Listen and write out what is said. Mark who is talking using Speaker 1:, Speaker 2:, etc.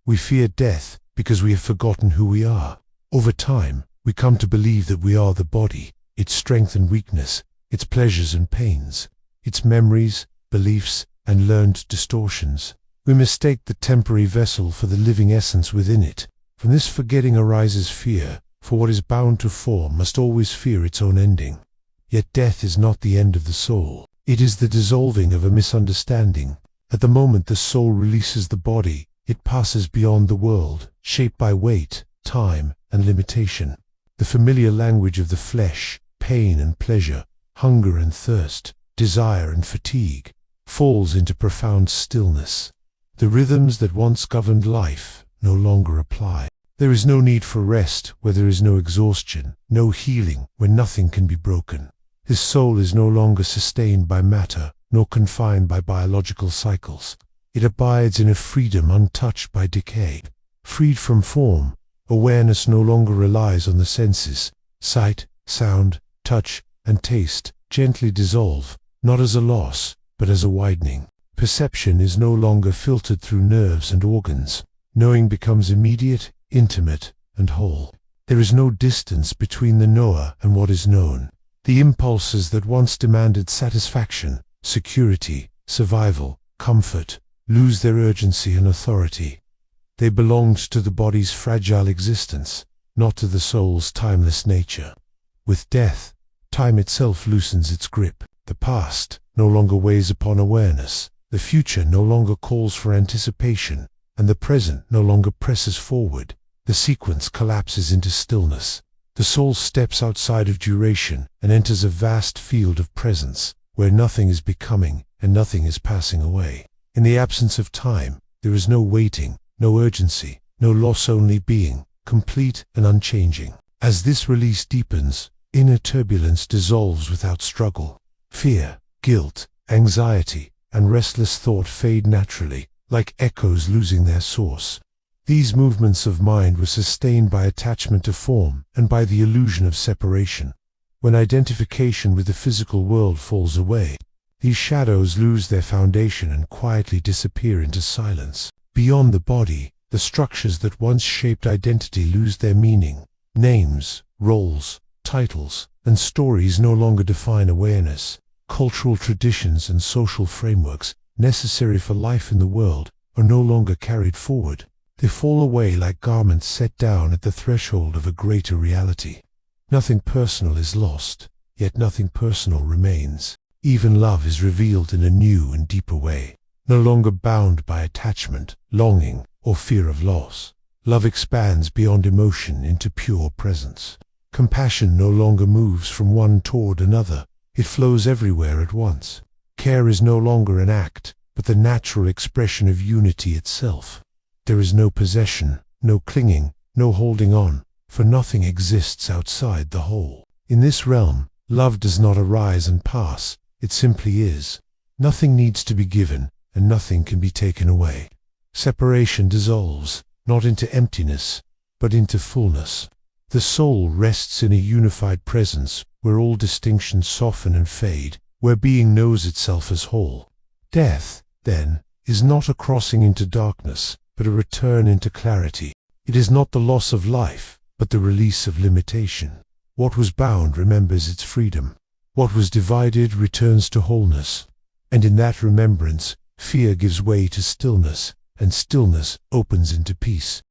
Speaker 1: We fear death because we have forgotten who we are. Over time, we come to believe that we are the body, its strength and weakness, its pleasures and pains, its memories, beliefs, and learned distortions. We mistake the temporary vessel for the living essence within it. From this forgetting arises fear, for what is bound to form must always fear its own ending. Yet death is not the end of the soul. It is the dissolving of a misunderstanding. At the moment the soul releases the body, it passes beyond the world, shaped by weight, time, and limitation. The familiar language of the flesh, pain and pleasure, hunger and thirst, desire and fatigue, falls into profound stillness. The rhythms that once governed life no longer apply. There is no need for rest where there is no exhaustion, no healing where nothing can be broken. His soul is no longer sustained by matter, nor confined by biological cycles. It abides in a freedom untouched by decay. Freed from form, awareness no longer relies on the senses. Sight, sound, touch, and taste gently dissolve, not as a loss, but as a widening. Perception is no longer filtered through nerves and organs. Knowing becomes immediate, intimate, and whole. There is no distance between the knower and what is known. The impulses that once demanded satisfaction, security, survival, comfort, lose their urgency and authority. They belonged to the body's fragile existence, not to the soul's timeless nature. With death, time itself loosens its grip. The past no longer weighs upon awareness, the future no longer calls for anticipation, and the present no longer presses forward. The sequence collapses into stillness. The soul steps outside of duration and enters a vast field of presence, where nothing is becoming and nothing is passing away. In the absence of time, there is no waiting, no urgency, no loss, only being, complete and unchanging. As this release deepens, inner turbulence dissolves without struggle. Fear, guilt, anxiety, and restless thought fade naturally, like echoes losing their source. These movements of mind were sustained by attachment to form and by the illusion of separation. When identification with the physical world falls away, these shadows lose their foundation and quietly disappear into silence. Beyond the body, the structures that once shaped identity lose their meaning. Names, roles, titles, and stories no longer define awareness. Cultural traditions and social frameworks, necessary for life in the world, are no longer carried forward. They fall away like garments set down at the threshold of a greater reality. Nothing personal is lost, yet nothing personal remains. Even love is revealed in a new and deeper way. No longer bound by attachment, longing, or fear of loss. Love expands beyond emotion into pure presence. Compassion no longer moves from one toward another. It flows everywhere at once. Care is no longer an act, but the natural expression of unity itself. There is no possession, no clinging, no holding on, for nothing exists outside the whole. In this realm, love does not arise and pass, it simply is. Nothing needs to be given, and nothing can be taken away. Separation dissolves, not into emptiness, but into fullness. The soul rests in a unified presence, where all distinctions soften and fade, where being knows itself as whole. Death, then, is not a crossing into darkness, but a return into clarity. It is not the loss of life, but the release of limitation. What was bound remembers its freedom. What was divided returns to wholeness. And in that remembrance, fear gives way to stillness, and stillness opens into peace.